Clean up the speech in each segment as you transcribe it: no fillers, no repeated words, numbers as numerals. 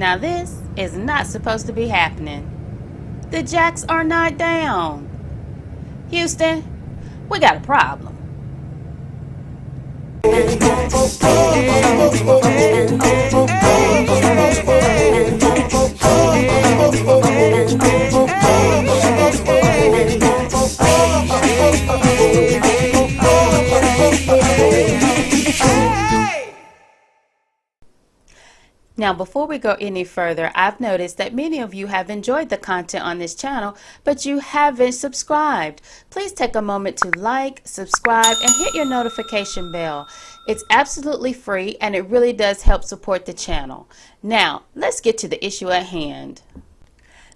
Now this is not supposed to be happening. The jacks are not down. Houston, we got a problem. Now, before we go any further, I've noticed that many of you have enjoyed the content on this channel, but you haven't subscribed. Please take a moment to like, subscribe, and hit your notification bell. It's absolutely free, and it really does help support the channel. Now, let's get to the issue at hand.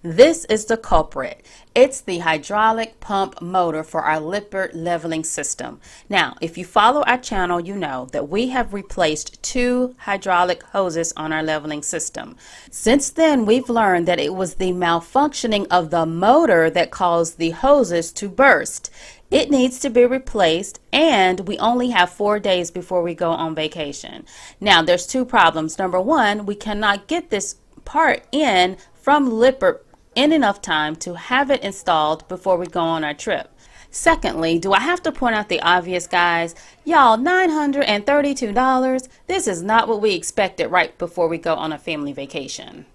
This is the culprit. It's the hydraulic pump motor for our Lippert leveling system. Now, if you follow our channel, you know that we have replaced 2 hydraulic hoses on our leveling system. Since then, we've learned that it was the malfunctioning of the motor that caused the hoses to burst. It needs to be replaced, and we only have 4 days before we go on vacation. Now, there's 2 problems. Number 1, we cannot get this part in from Lippert in enough time to have it installed before we go on our trip. Secondly, do I have to point out the obvious, guys? Y'all, $932. This is not what we expected right before we go on a family vacation.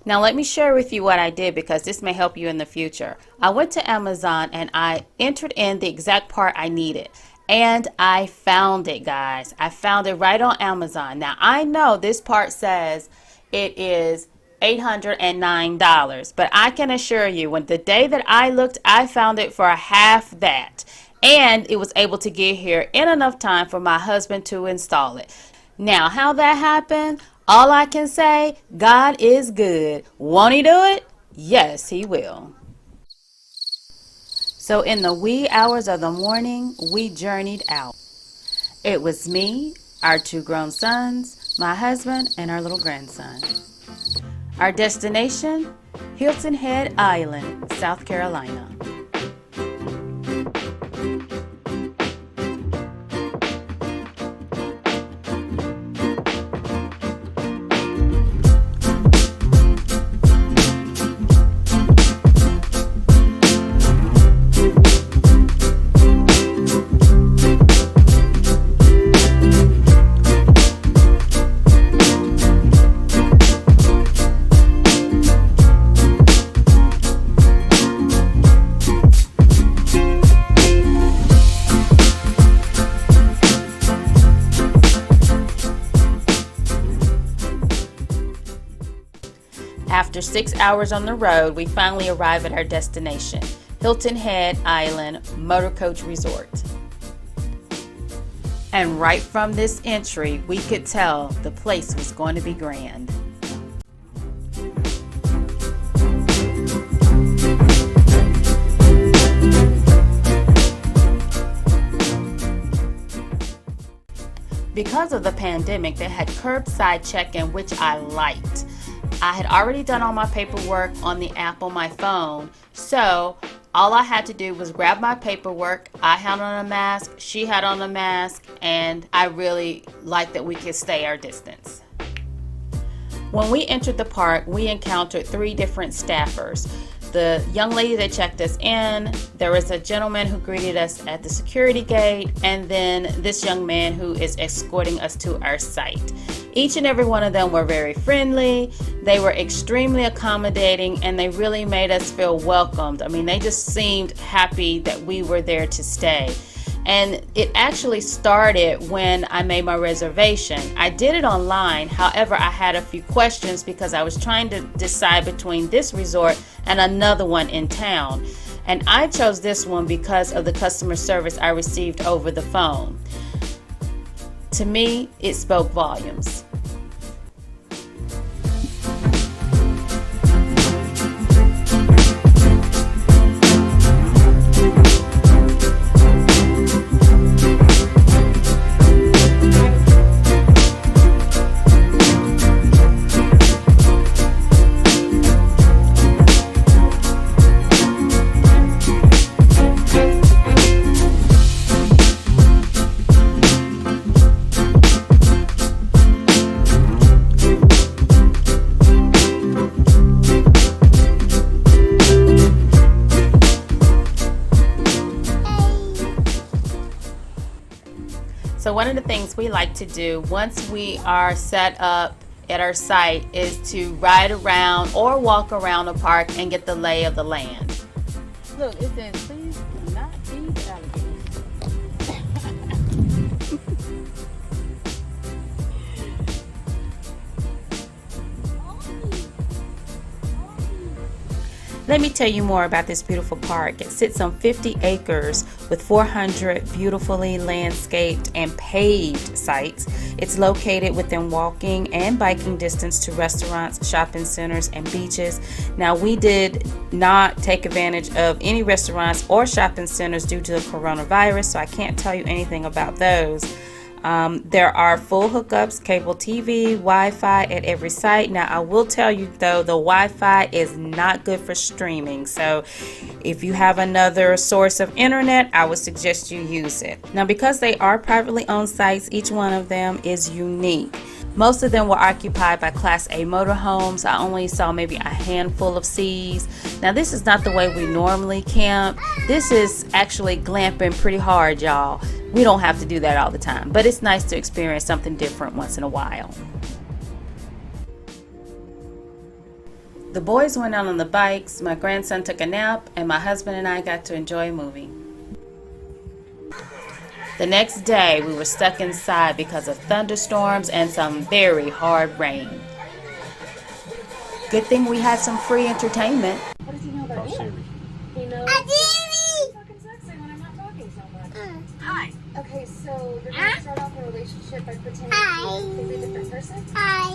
Now let me share with you what I did, because this may help you in the future. I went to Amazon and I entered in the exact part I needed. And I found it, guys. I found it right on Amazon. Now I know this part says it is $809, but I can assure you, when the day that I looked, I found it for half that, and it was able to get here in enough time for my husband to install it. Now, how that happened, all I can say, God is good. Won't he do it? Yes, he will. So in the wee hours of the morning, we journeyed out. It was me, our 2 grown sons, my husband, and our little grandson. Our destination, Hilton Head Island, South Carolina. After 6 hours on the road, we finally arrive at our destination, Hilton Head Island Motorcoach Resort. And right from this entry, we could tell the place was going to be grand. Because of the pandemic, they had curbside check-in, which I liked. I had already done all my paperwork on the app on my phone, so all I had to do was grab my paperwork. I had on a mask, she had on a mask, and I really liked that we could stay our distance. When we entered the park, we encountered 3 different staffers. The young lady that checked us in, there was a gentleman who greeted us at the security gate, and then this young man who is escorting us to our site. Each and every one of them were very friendly. They were extremely accommodating, and they really made us feel welcomed. I mean, they just seemed happy that we were there to stay. And it actually started when I made my reservation. I did it online. However, I had a few questions because I was trying to decide between this resort and another one in town. And I chose this one because of the customer service I received over the phone. To me, it spoke volumes. one of the things we like to do once we are set up at our site is to ride around or walk around the park and get the lay of the land. Look, it says, please do not feed the alligators. Let me tell you more about this beautiful park. It sits on 50 acres with 400 beautifully landscaped and paved sites. It's located within walking and biking distance to restaurants, shopping centers, and beaches. Now, we did not take advantage of any restaurants or shopping centers due to the coronavirus, so I can't tell you anything about those. There are full hookups, cable TV, Wi-Fi at every site. Now, I will tell you though, the Wi-Fi is not good for streaming. So if you have another source of internet, I would suggest you use it. Now, because they are privately owned sites, each one of them is unique. Most of them were occupied by Class A motorhomes. I only saw maybe a handful of C's. Now, this is not the way we normally camp. This is actually glamping pretty hard, y'all. We don't have to do that all the time, but it's nice to experience something different once in a while. The boys went out on the bikes, my grandson took a nap, and my husband and I got to enjoy a movie. The next day, we were stuck inside because of thunderstorms and some very hard rain. Good thing we had some free entertainment. What does he know about you? He knows fucking sexy when I'm not talking so much. Hi. Okay, so you're going to start off a relationship by pretending to be a different person? Hi.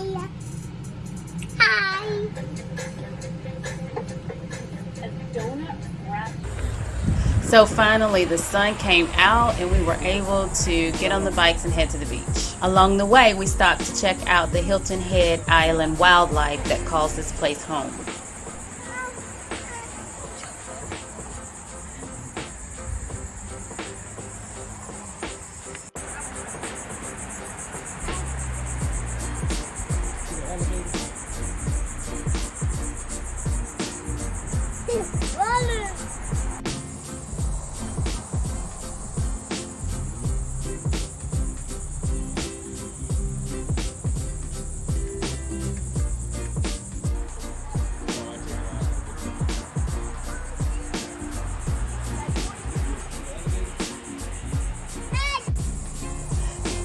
A donut wrap. So finally the sun came out and we were able to get on the bikes and head to the beach. Along the way, we stopped to check out the Hilton Head Island wildlife that calls this place home.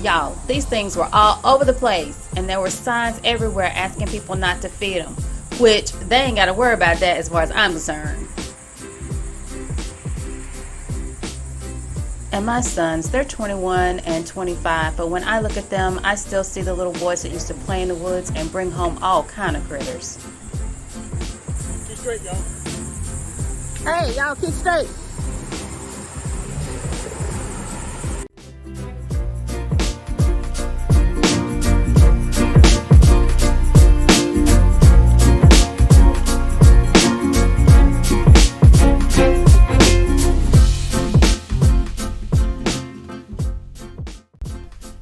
Y'all, these things were all over the place, and there were signs everywhere asking people not to feed them, which they ain't got to worry about that as far as I'm concerned. And my sons, they're 21 and 25, but when I look at them, I still see the little boys that used to play in the woods and bring home all kind of critters. Keep straight, y'all. Hey, y'all keep straight.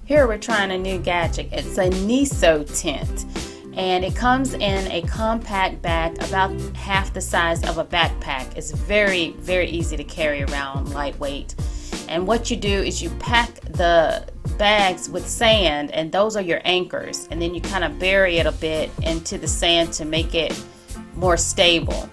Here we're trying a new gadget. It's a NISO tent, and it comes in a compact bag about half the size of a backpack. It's very, very easy to carry around, lightweight. And what you do is you pack the bags with sand, and those are your anchors, and then you kind of bury it a bit into the sand to make it more stable.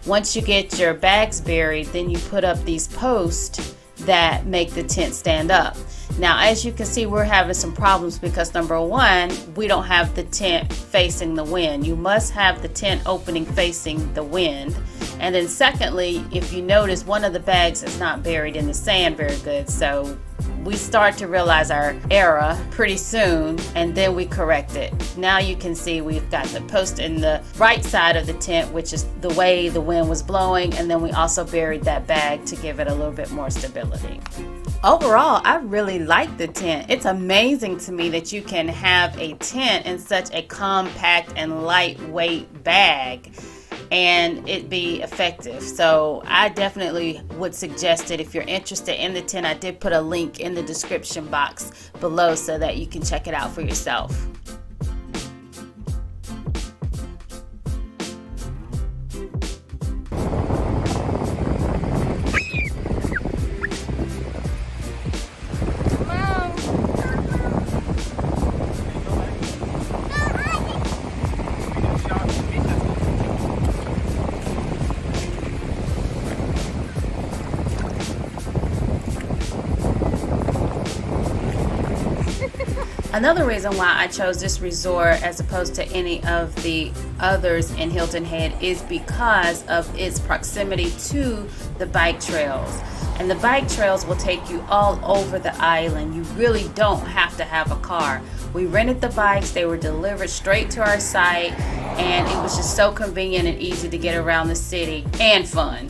Once you get your bags buried, then you put up these posts that make the tent stand up. Now, as you can see, we're having some problems because number one, we don't have the tent facing the wind. You must have the tent opening facing the wind. And then secondly, if you notice, one of the bags is not buried in the sand very good. So we start to realize our error pretty soon, and then we correct it. Now you can see we've got the post in the right side of the tent, which is the way the wind was blowing, and then we also buried that bag to give it a little bit more stability. Overall, I really like the tent. It's amazing to me that you can have a tent in such a compact and lightweight bag and it be effective. So I definitely would suggest it if you're interested in the tent. I did put a link in the description box below so that you can check it out for yourself. Another reason why I chose this resort as opposed to any of the others in Hilton Head is because of its proximity to the bike trails. And the bike trails will take you all over the island. You really don't have to have a car. We rented the bikes, they were delivered straight to our site, and it was just so convenient and easy to get around the city and fun.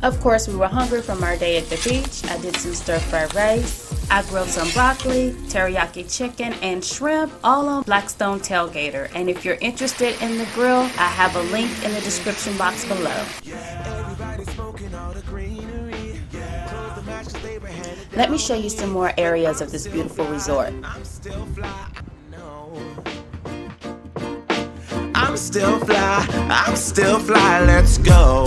Of course, we were hungry from our day at the beach. I did some stir-fried rice. I grilled some broccoli, teriyaki chicken, and shrimp, all on Blackstone Tailgater. And if you're interested in the grill, I have a link in the description box below. Let me show you some more areas of this beautiful resort. I'm still fly, I'm still fly, let's go.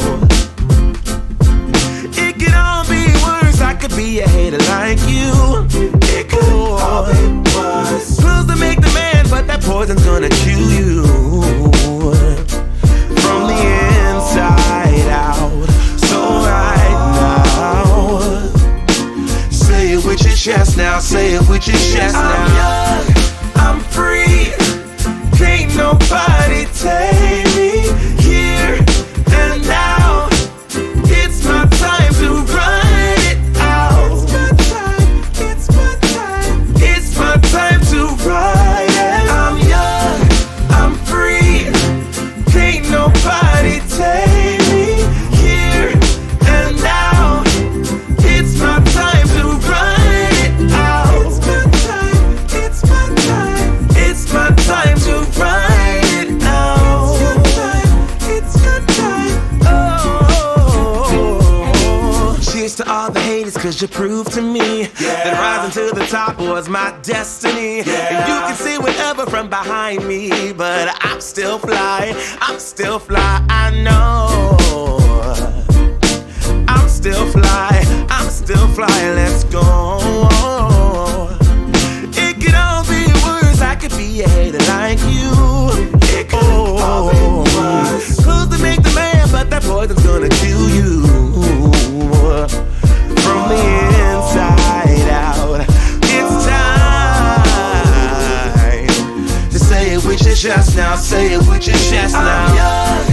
It could all be worse, I could be a hater like you. It could all be worse. Pills to make the man, but that poison's gonna chew you from the inside out. So right now, say it with your chest now, say it with your chest now. I'm young, I'm free, can't nobody take me here and now. It's my time to run it out. It's my time, it's my time to ride it. I'm young, I'm free, can't nobody take me here and now. It's my time to run it out. It's my time, it's my time to ride it out. It's your time, oh. Cheers to all the haters, cause you proved to me that rising to the top was my destiny. And you can see whatever from behind me, but I'm still fly, I know. I'm still fly, let's go. It could all be worse, I could be a hater like you. It could all be worse. Clothes to make the man, but that poison's gonna kill you from the inside out. It's time to say it with your chest now, say it with your chest now. I'm young,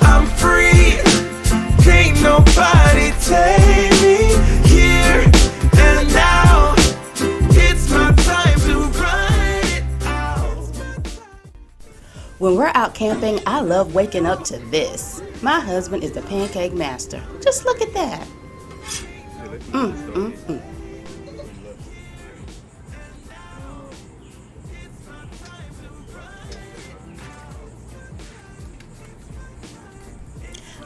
I'm free, can't nobody take me here and now. It's my time to run it out. When we're out camping, I love waking up to this. My husband is the pancake master. Just look at that.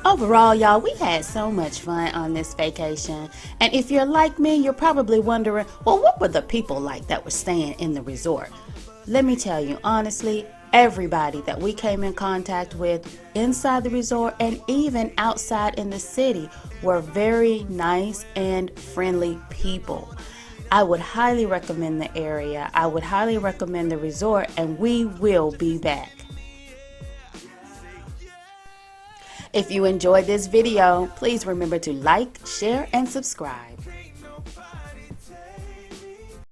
Overall, y'all, we had so much fun on this vacation. And if you're like me, you're probably wondering, well, what were the people like that were staying in the resort? Let me tell you, honestly, everybody that we came in contact with inside the resort and even outside in the city were very nice and friendly people. I would highly recommend the area. I would highly recommend the resort, and we will be back. If you enjoyed this video, please remember to like, share, and subscribe.